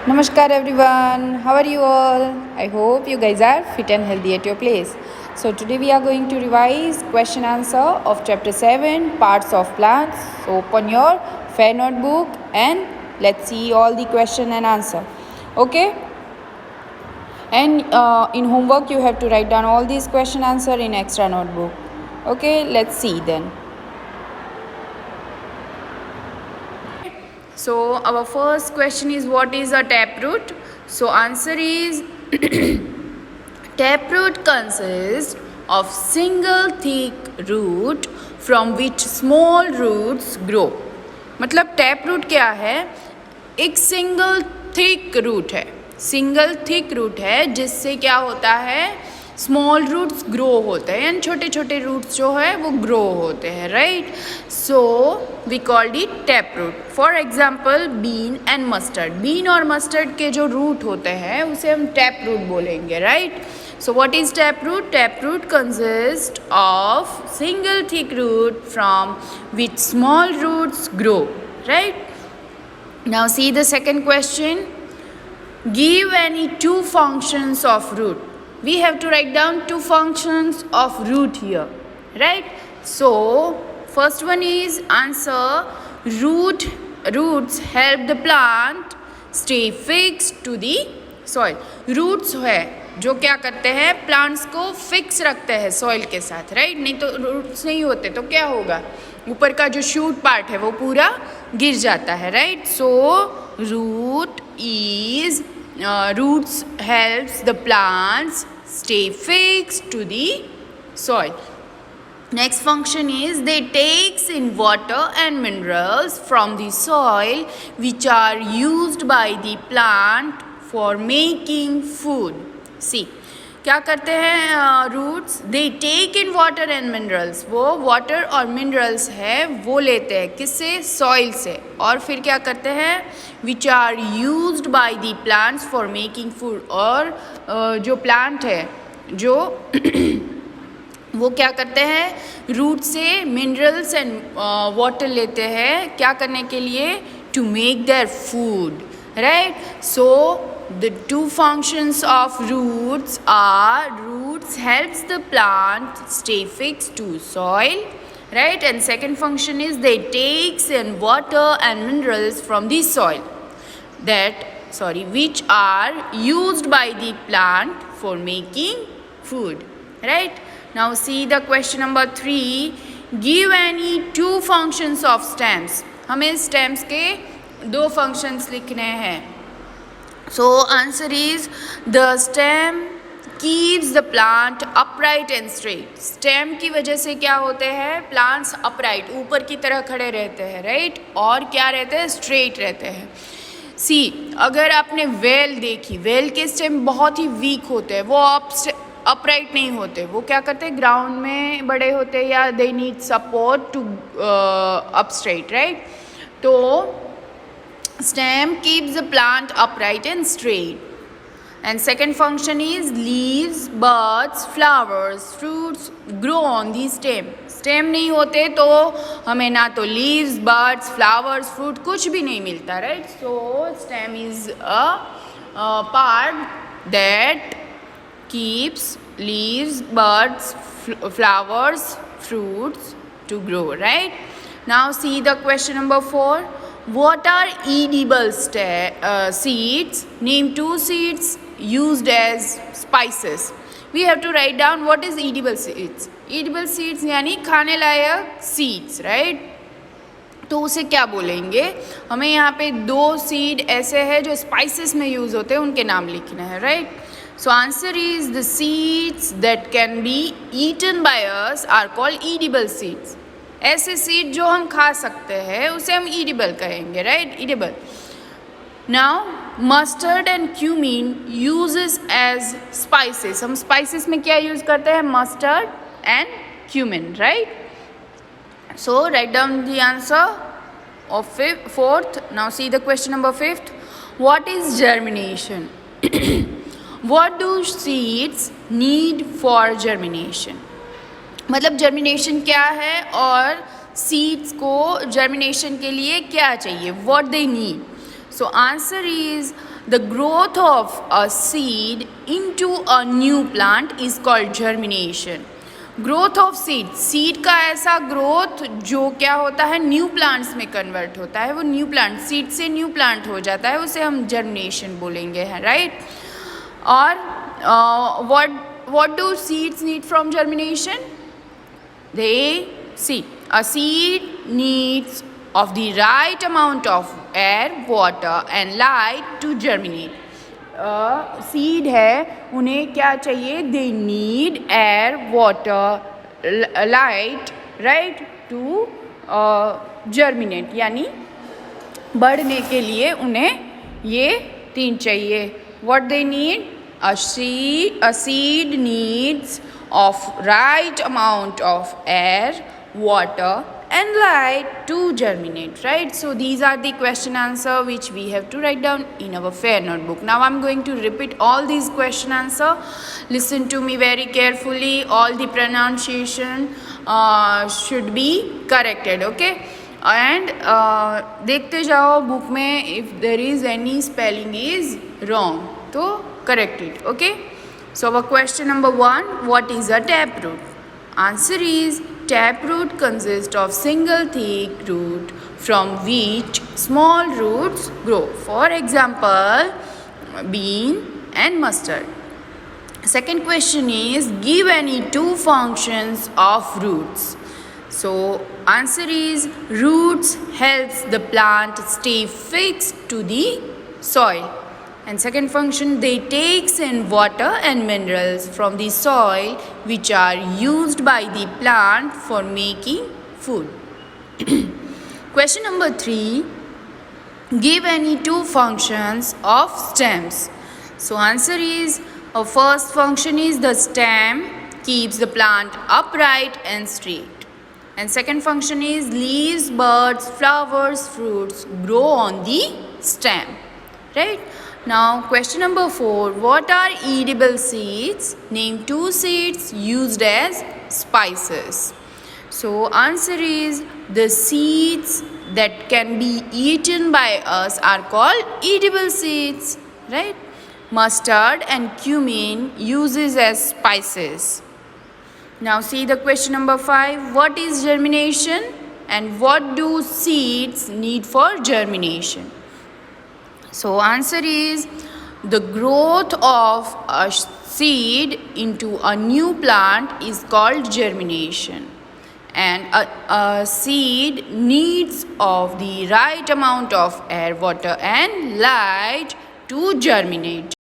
Namaskar everyone, how are you all? I hope you guys are fit and healthy at your place. So today we are going to revise question answer of chapter 7 parts of plants. So open your fair notebook and let's see all the question and answer. Okay? And in homework you have to write down all these question answer in extra notebook. Okay, let's see then. So our first question is, what is a taproot? So answer is taproot consists of single thick root from which small roots grow. मतलब taproot क्या है? एक single thick root है, single thick root है जिससे क्या होता है, स्मॉल रूट्स ग्रो होते हैं यानी छोटे छोटे रूट्स जो है वो ग्रो होते हैं, right. So we called it tap root. For example bean and mustard, bean और मस्टर्ड के जो रूट होते हैं उसे हम टैप रूट बोलेंगे, right. So what is taproot? Taproot consists of single thick root from which small roots grow, right? Now see the second question. Give any two functions of root. We have to write down two functions of root here, right? So first one is answer. Roots help the plant stay fixed to the soil. Roots है जो क्या करते हैं, plants को fix रखते हैं soil के साथ, राइट. नहीं तो रूट्स नहीं होते तो क्या होगा, ऊपर का जो शूट पार्ट है वो पूरा गिर जाता है, right. So roots helps the plants stay fixed to the soil. Next function is they takes in water and minerals from the soil which are used by the plant for making food. See क्या करते हैं roots, they take in water and minerals, वो water और minerals है वो लेते हैं किससे, सॉइल से, और फिर क्या करते हैं, which are used by the plants for making food. और जो प्लांट है जो वो क्या करते हैं, रूट से मिनरल्स एंड वाटर लेते हैं क्या करने के लिए, to make their food, right. So the two functions of roots are, roots helps the plant stay fixed to soil, right, and second function is they takes in water and minerals from the soil which are used by the plant for making food, right. Now see the question number 3. Give any two functions of stems. हमें stems के दो functions लिखने हैं. सो answer is the stem keeps the plant upright and straight. Stem की वजह से क्या होते हैं, प्लांट्स अपराइट ऊपर की तरह खड़े रहते हैं, राइट, और क्या रहते हैं, स्ट्रेट रहते हैं. सी अगर आपने वेल देखी, वेल के स्टेम बहुत ही वीक होते हैं, वो अपराइट नहीं होते, वो क्या करते हैं, ग्राउंड में बड़े होते हैं या they need support to up straight, right. तो stem keeps the plant upright and straight. And second function is leaves, buds, flowers, fruits grow on the stem. Stem नहीं होते तो हमें ना तो leaves, buds, flowers, fruit कुछ भी नहीं मिलता, right. So stem is a part that keeps leaves, buds, flowers, fruits to grow, right. Now see the question number 4. What are edible seeds? Name two seeds used as spices. We have to write down what is edible seeds. Edible seeds यानी खाने लायक seeds, right? तो उसे क्या बोलेंगे, हमें यहाँ पे दो सीड ऐसे हैं जो स्पाइसेस में यूज़ होते हैं, उनके नाम लिखने हैं, right. So answer is the seeds that can be eaten by us are called edible seeds. ऐसे सीड जो हम खा सकते हैं उसे हम ईडिबल कहेंगे, right, edible. Now mustard and cumin uses as spices. हम स्पाइसेस में क्या यूज़ करते हैं, mustard and cumin, right. So write down the answer of fourth. Now see the question number 5. What is germination? What do seeds need for germination? मतलब germination क्या है और seeds को जर्मिनेशन के लिए क्या चाहिए, what they need. So answer is The growth of a seed into a new plant is called germination. Growth of seed का ऐसा ग्रोथ जो क्या होता है न्यू प्लांट्स में कन्वर्ट होता है, वो न्यू प्लांट सीड से न्यू प्लांट हो जाता है, उसे हम जर्मिनेशन बोलेंगे हैं, राइट. और what do seeds need from germination? A seed needs of the right amount of air, water and light to germinate. सीड है, उन्हें क्या चाहिए? They need air, water, light, right, to germinate, यानी बढ़ने के लिए उन्हें ये तीन चाहिए. What they need? A seed needs of right amount of air, water and light to germinate, right? So these are the question answer which we have to write down in our fair notebook. Now I'm going to repeat all these question answer. Listen to me very carefully. All the pronunciation should be corrected, okay? And देखते जाओ book में, if there is any spelling is wrong तो correct it, okay? So our question number 1, what is a taproot? Answer is taproot consists of single thick root from which small roots grow. For example, bean and mustard. Second question is give any two functions of roots. So answer is roots helps the plant stay fixed to the soil. And second function, they takes in water and minerals from the soil which are used by the plant for making food. Question number 3, give any two functions of stems. So answer is, first function is the stem keeps the plant upright and straight. And second function is leaves, buds, flowers, fruits grow on the stem, right? Now question number 4, what are edible seeds? Name two seeds used as spices. So answer is the seeds that can be eaten by us are called edible seeds, right? Mustard and cumin uses as spices. Now see the question number 5, what is germination and what do seeds need for germination? So answer is the growth of a seed into a new plant is called germination, and a seed needs of the right amount of air, water and light to germinate.